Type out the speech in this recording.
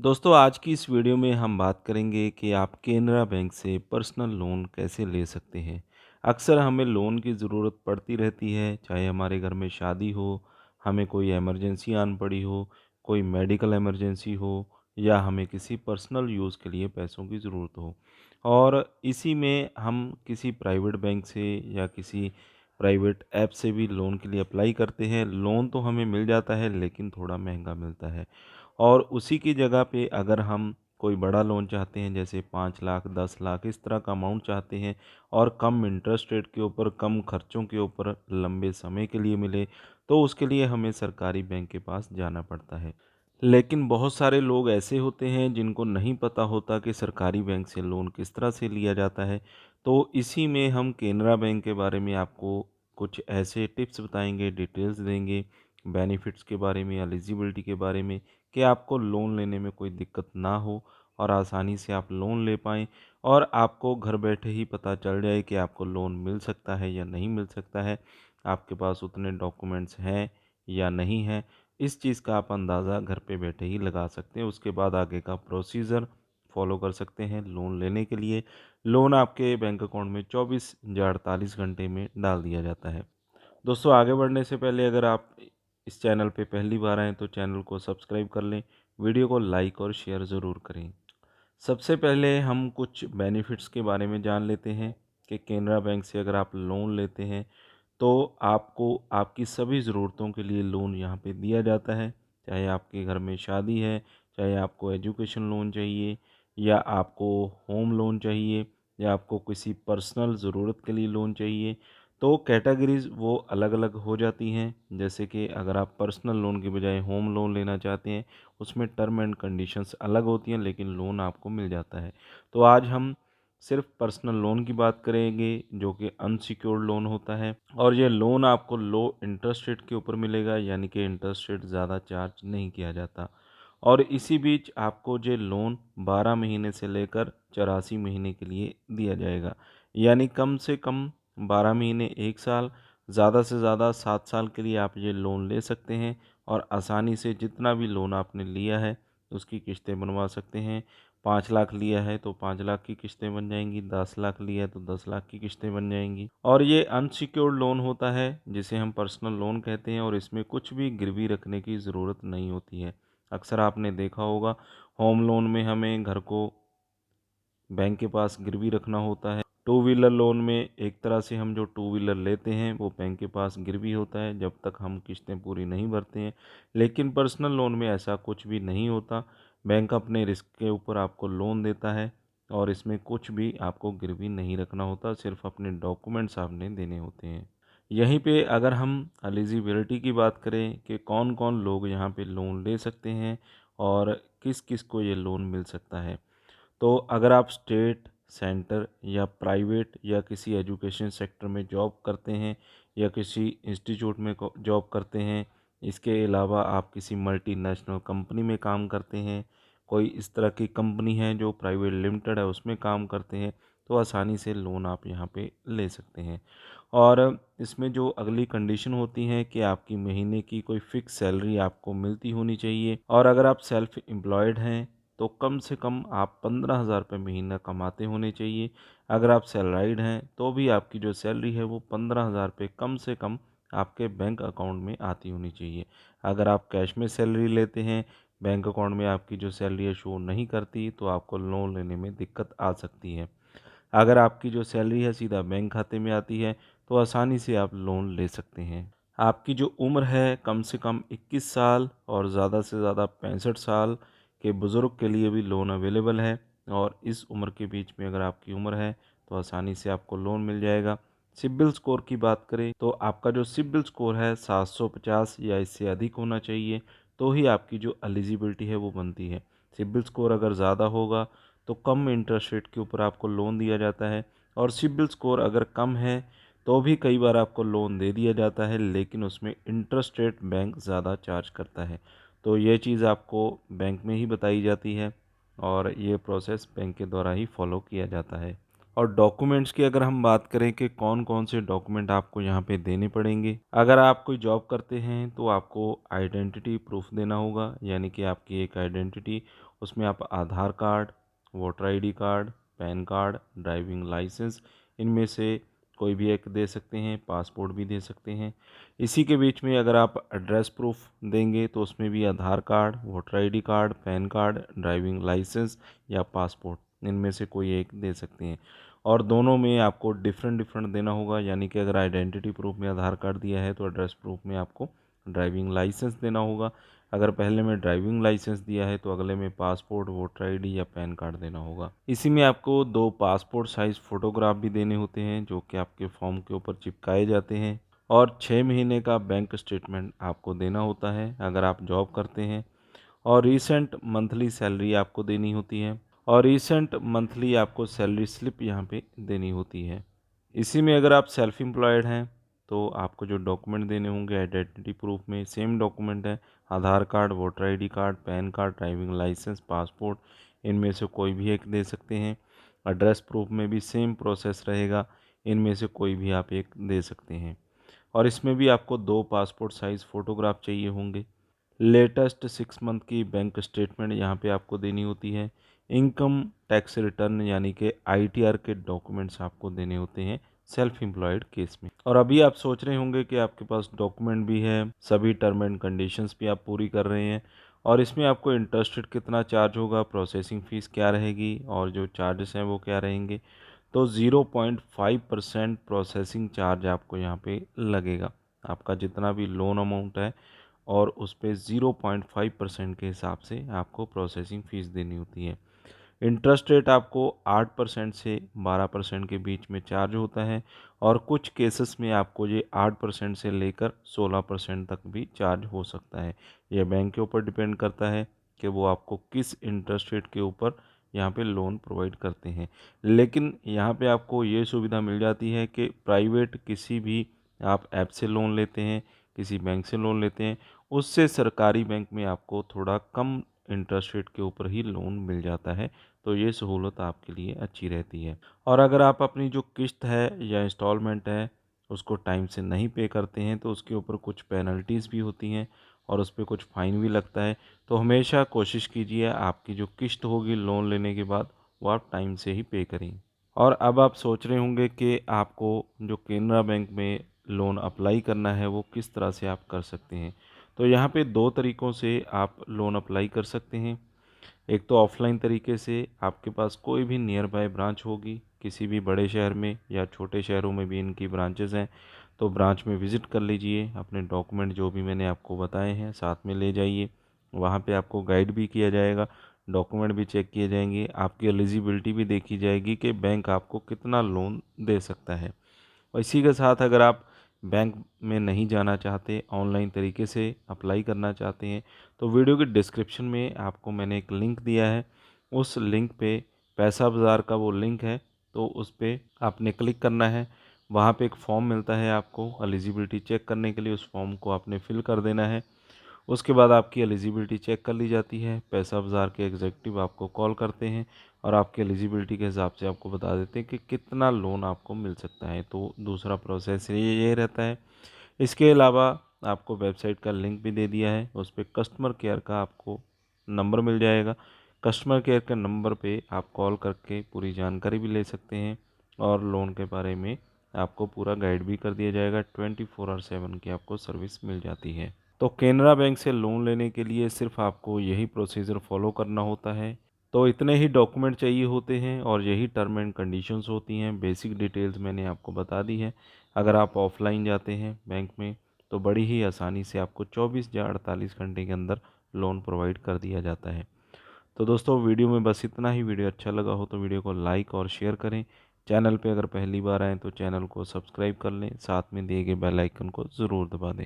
दोस्तों आज की इस वीडियो में हम बात करेंगे कि आप केनरा बैंक से पर्सनल लोन कैसे ले सकते हैं। अक्सर हमें लोन की ज़रूरत पड़ती रहती है, चाहे हमारे घर में शादी हो, हमें कोई इमरजेंसी आन पड़ी हो, कोई मेडिकल इमरजेंसी हो या हमें किसी पर्सनल यूज़ के लिए पैसों की ज़रूरत हो। और इसी में हम किसी प्राइवेट बैंक से या किसी प्राइवेट ऐप से भी लोन के लिए अप्लाई करते हैं। लोन तो हमें मिल जाता है लेकिन थोड़ा महंगा मिलता है। और उसी की जगह पे अगर हम कोई बड़ा लोन चाहते हैं जैसे 5 लाख 10 लाख इस तरह का अमाउंट चाहते हैं और कम इंटरेस्ट रेट के ऊपर कम खर्चों के ऊपर लंबे समय के लिए मिले, तो उसके लिए हमें सरकारी बैंक के पास जाना पड़ता है। लेकिन बहुत सारे लोग ऐसे होते हैं जिनको नहीं पता होता कि सरकारी बैंक से लोन किस तरह से लिया जाता है। तो इसी में हम केनरा बैंक के बारे में आपको कुछ ऐसे टिप्स बताएंगे, डिटेल्स देंगे, बेनिफिट्स के बारे में, एलिजिबिलिटी के बारे में, कि आपको लोन लेने में कोई दिक्कत ना हो और आसानी से आप लोन ले पाएँ और आपको घर बैठे ही पता चल जाए कि आपको लोन मिल सकता है या नहीं मिल सकता है, आपके पास उतने डॉक्यूमेंट्स हैं या नहीं हैं। इस चीज़ का आप अंदाज़ा घर पे बैठे ही लगा सकते हैं। उसके बाद आगे का प्रोसीजर फॉलो कर सकते हैं लोन लेने के लिए। लोन आपके बैंक अकाउंट में 24 या 48 घंटे में डाल दिया जाता है। दोस्तों आगे बढ़ने से पहले अगर आप इस चैनल पे पहली बार आएँ तो चैनल को सब्सक्राइब कर लें, वीडियो को लाइक और शेयर ज़रूर करें। सबसे पहले हम कुछ बेनिफिट्स के बारे में जान लेते हैं कि केनरा बैंक से अगर आप लोन लेते हैं तो आपको आपकी सभी ज़रूरतों के लिए लोन यहाँ पे दिया जाता है। चाहे आपके घर में शादी है, चाहे आपको एजुकेशन लोन चाहिए या आपको होम लोन चाहिए या आपको किसी पर्सनल ज़रूरत के लिए लोन चाहिए, तो कैटेगरीज़ वो अलग-अलग हो जाती हैं। जैसे कि अगर आप पर्सनल लोन के बजाय होम लोन लेना चाहते हैं, उसमें टर्म एंड कंडीशंस अलग होती हैं लेकिन लोन आपको मिल जाता है। तो आज हम सिर्फ पर्सनल लोन की बात करेंगे जो कि अनसिक्योर्ड लोन होता है और ये लोन आपको लो इंटरेस्ट रेट के ऊपर मिलेगा, यानी कि इंटरेस्ट रेट ज़्यादा चार्ज नहीं किया जाता। और इसी बीच आपको ये लोन 12 महीने से लेकर 84 महीने के लिए दिया जाएगा, यानी कम से कम 12 महीने 1 साल, ज़्यादा से ज़्यादा 7 साल के लिए आप ये लोन ले सकते हैं और आसानी से जितना भी लोन आपने लिया है उसकी किस्तें बनवा सकते हैं। 5 लाख लिया है तो 5 लाख की किस्तें बन जाएंगी, 10 लाख लिया है तो 10 लाख की किस्तें बन जाएंगी। और ये अनसिक्योर्ड लोन होता है जिसे हम पर्सनल लोन कहते हैं और इसमें कुछ भी गिरवी रखने की ज़रूरत नहीं होती है। अक्सर आपने देखा होगा होम लोन में हमें घर को बैंक के पास गिरवी रखना होता है। टू व्हीलर लोन में एक तरह से हम जो टू व्हीलर लेते हैं वो बैंक के पास गिरवी होता है जब तक हम किस्तें पूरी नहीं भरते हैं। लेकिन पर्सनल लोन में ऐसा कुछ भी नहीं होता। बैंक अपने रिस्क के ऊपर आपको लोन देता है और इसमें कुछ भी आपको गिरवी नहीं रखना होता, सिर्फ अपने डॉक्यूमेंट्स आपने देने होते हैं। यहीं पे अगर हम एलिजिबिलिटी की बात करें कि कौन कौन लोग यहाँ पे लोन ले सकते हैं और किस किस को ये लोन मिल सकता है, तो अगर आप स्टेट, सेंटर या प्राइवेट या किसी एजुकेशन सेक्टर में जॉब करते हैं या किसी इंस्टीट्यूट में जॉब करते हैं, इसके अलावा आप किसी मल्टीनेशनल कंपनी में काम करते हैं, कोई इस तरह की कंपनी है जो प्राइवेट लिमिटेड है उसमें काम करते हैं, तो आसानी से लोन आप यहाँ पे ले सकते हैं। और इसमें जो अगली कंडीशन होती है कि आपकी महीने की कोई फ़िक्स सैलरी आपको मिलती होनी चाहिए और अगर आप सेल्फ़ एम्प्लॉयड हैं तो कम से कम आप 15,000 रुपये महीना कमाते होने चाहिए। अगर आप सैलराइड हैं तो भी आपकी जो सैलरी है वो 15,000 रुपये कम से कम आपके बैंक अकाउंट में आती होनी चाहिए। अगर आप कैश में सैलरी लेते हैं, बैंक अकाउंट में आपकी जो सैलरी है शो नहीं करती, तो आपको लोन लेने में दिक्कत आ सकती है। अगर आपकी जो सैलरी है सीधा बैंक खाते में आती है तो आसानी से आप लोन ले सकते हैं। आपकी जो उम्र है कम से कम 21 साल और ज़्यादा से ज़्यादा 65 साल के बुज़ुर्ग के लिए भी लोन अवेलेबल है और इस उम्र के बीच में अगर आपकी उम्र है तो आसानी से आपको लोन मिल जाएगा। सिबिल स्कोर की बात करें तो आपका जो सिबिल स्कोर है 750 या इससे अधिक होना चाहिए, तो ही आपकी जो एलिजिबिलिटी है वो बनती है। सिबिल स्कोर अगर ज़्यादा होगा तो कम इंटरेस्ट रेट के ऊपर आपको लोन दिया जाता है और सिबिल स्कोर अगर कम है तो भी कई बार आपको लोन दे दिया जाता है लेकिन उसमें इंटरेस्ट रेट बैंक ज़्यादा चार्ज करता है। तो ये चीज़ आपको बैंक में ही बताई जाती है और ये प्रोसेस बैंक के द्वारा ही फॉलो किया जाता है। और डॉक्यूमेंट्स की अगर हम बात करें कि कौन कौन से डॉक्यूमेंट आपको यहाँ पे देने पड़ेंगे, अगर आप कोई जॉब करते हैं तो आपको आइडेंटिटी प्रूफ देना होगा, यानी कि आपकी एक आइडेंटिटी, उसमें आप Aadhaar card, voter ID card, PAN card, driving licence, इनमें से कोई भी एक दे सकते हैं, पासपोर्ट भी दे सकते हैं। इसी के बीच में अगर आप एड्रेस प्रूफ देंगे तो उसमें भी Aadhaar card, voter ID card, PAN card, driving licence या पासपोर्ट, इनमें से कोई एक दे सकते हैं। और दोनों में आपको डिफरेंट डिफरेंट देना होगा, यानी कि अगर आइडेंटिटी प्रूफ में आधार कार्ड दिया है तो एड्रेस प्रूफ में आपको ड्राइविंग लाइसेंस देना होगा। अगर पहले में ड्राइविंग लाइसेंस दिया है तो अगले में पासपोर्ट, वोटर आईडी या पैन कार्ड देना होगा। इसी में आपको 2 पासपोर्ट साइज फ़ोटोग्राफ भी देने होते हैं, जो कि आपके फॉर्म के ऊपर चिपकाए जाते हैं। और 6 महीने का बैंक स्टेटमेंट आपको देना होता है अगर आप जॉब करते हैं। और रीसेंट मंथली सैलरी आपको देनी होती है, और रीसेंट मंथली आपको सैलरी स्लिप यहाँ पे देनी होती है। इसी में अगर आप सेल्फ एम्प्लॉयड हैं तो आपको जो डॉक्यूमेंट देने होंगे आइडेंटिटी प्रूफ में सेम डॉक्यूमेंट है, Aadhaar card, voter ID card, PAN card, driving licence, passport, इनमें से कोई भी एक दे सकते हैं। एड्रेस प्रूफ में भी सेम प्रोसेस रहेगा, इनमें से कोई भी आप एक दे सकते हैं। और इसमें भी आपको 2 पासपोर्ट साइज़ फ़ोटोग्राफ चाहिए होंगे। लेटेस्ट 6 मंथ की बैंक स्टेटमेंट यहाँ पे आपको देनी होती है। इनकम टैक्स रिटर्न यानी कि आईटीआर के डॉक्यूमेंट्स आपको देने होते हैं सेल्फ एम्प्लॉयड केस में। और अभी आप सोच रहे होंगे कि आपके पास डॉक्यूमेंट भी है, सभी टर्म एंड कंडीशंस भी आप पूरी कर रहे हैं, और इसमें आपको इंटरेस्ट रेट कितना चार्ज होगा, प्रोसेसिंग फ़ीस क्या रहेगी और जो चार्जेस हैं वो क्या रहेंगे। तो 0.5% प्रोसेसिंग चार्ज आपको यहाँ पे लगेगा। आपका जितना भी लोन अमाउंट है और उस पे 0.5% के हिसाब से आपको प्रोसेसिंग फ़ीस देनी होती है। इंटरेस्ट रेट आपको 8% से 12% के बीच में चार्ज होता है, और कुछ केसेस में आपको ये 8% से लेकर 16% तक भी चार्ज हो सकता है। यह बैंक के ऊपर डिपेंड करता है कि वो आपको किस इंटरेस्ट रेट के ऊपर यहाँ पे लोन प्रोवाइड करते हैं। लेकिन यहाँ पे आपको ये सुविधा मिल जाती है कि प्राइवेट किसी भी आप ऐप से लोन लेते हैं, किसी बैंक से लोन लेते हैं, उससे सरकारी बैंक में आपको थोड़ा कम इंटरेस्ट रेट के ऊपर ही लोन मिल जाता है। तो ये सहूलत आपके लिए अच्छी रहती है। और अगर आप अपनी जो किस्त है या इंस्टॉलमेंट है उसको टाइम से नहीं पे करते हैं तो उसके ऊपर कुछ पेनल्टीज़ भी होती हैं और उस पर कुछ फ़ाइन भी लगता है। तो हमेशा कोशिश कीजिए आपकी जो किस्त होगी लोन लेने के बाद वो आप टाइम से ही पे करें। और अब आप सोच रहे होंगे कि आपको जो केनरा बैंक में लोन अप्लाई करना है वो किस तरह से आप कर सकते हैं। तो यहाँ पे 2 तरीक़ों से आप लोन अप्लाई कर सकते हैं। एक तो ऑफ़लाइन तरीके से, आपके पास कोई भी नियर बाय ब्रांच होगी किसी भी बड़े शहर में या छोटे शहरों में भी इनकी ब्रांचेज़ हैं, तो ब्रांच में विज़िट कर लीजिए, अपने डॉक्यूमेंट जो भी मैंने आपको बताए हैं साथ में ले जाइए। वहाँ पे आपको गाइड भी किया जाएगा, डॉक्यूमेंट भी चेक किए जाएंगे, आपकी एलिजिबिलिटी भी देखी जाएगी कि बैंक आपको कितना लोन दे सकता है। और इसी के साथ अगर आप बैंक में नहीं जाना चाहते, ऑनलाइन तरीके से अप्लाई करना चाहते हैं, तो वीडियो के डिस्क्रिप्शन में आपको मैंने एक लिंक दिया है। उस लिंक पे पैसा बाज़ार का वो लिंक है, तो उस पे आपने क्लिक करना है। वहाँ पे एक फॉर्म मिलता है आपको एलिजिबिलिटी चेक करने के लिए, उस फॉर्म को आपने फिल कर देना है। उसके बाद आपकी एलिजिबिलिटी चेक कर ली जाती है, पैसा बाज़ार के एग्जीक्यूटिव आपको कॉल करते हैं और आपकी एलिजिबिलिटी के हिसाब से आपको बता देते हैं कि कितना लोन आपको मिल सकता है। तो दूसरा प्रोसेस ये रहता है। इसके अलावा आपको वेबसाइट का लिंक भी दे दिया है, उस पे कस्टमर केयर का आपको नंबर मिल जाएगा। कस्टमर केयर के नंबर पे आप कॉल करके पूरी जानकारी भी ले सकते हैं और लोन के बारे में आपको पूरा गाइड भी कर दिया जाएगा। 24/7 की आपको सर्विस मिल जाती है। तो केनरा बैंक से लोन लेने के लिए सिर्फ आपको यही प्रोसीजर फॉलो करना होता है। तो इतने ही डॉक्यूमेंट चाहिए होते हैं और यही टर्म एंड कंडीशंस होती हैं। बेसिक डिटेल्स मैंने आपको बता दी है। अगर आप ऑफलाइन जाते हैं बैंक में तो बड़ी ही आसानी से आपको 24 या 48 घंटे के अंदर लोन प्रोवाइड कर दिया जाता है। तो दोस्तों वीडियो में बस इतना ही। वीडियो अच्छा लगा हो तो वीडियो को लाइक और शेयर करें। चैनल पे अगर पहली बार आएँ तो चैनल को सब्सक्राइब कर लें, साथ में दिए गए बेल आइकन को ज़रूर दबा दें।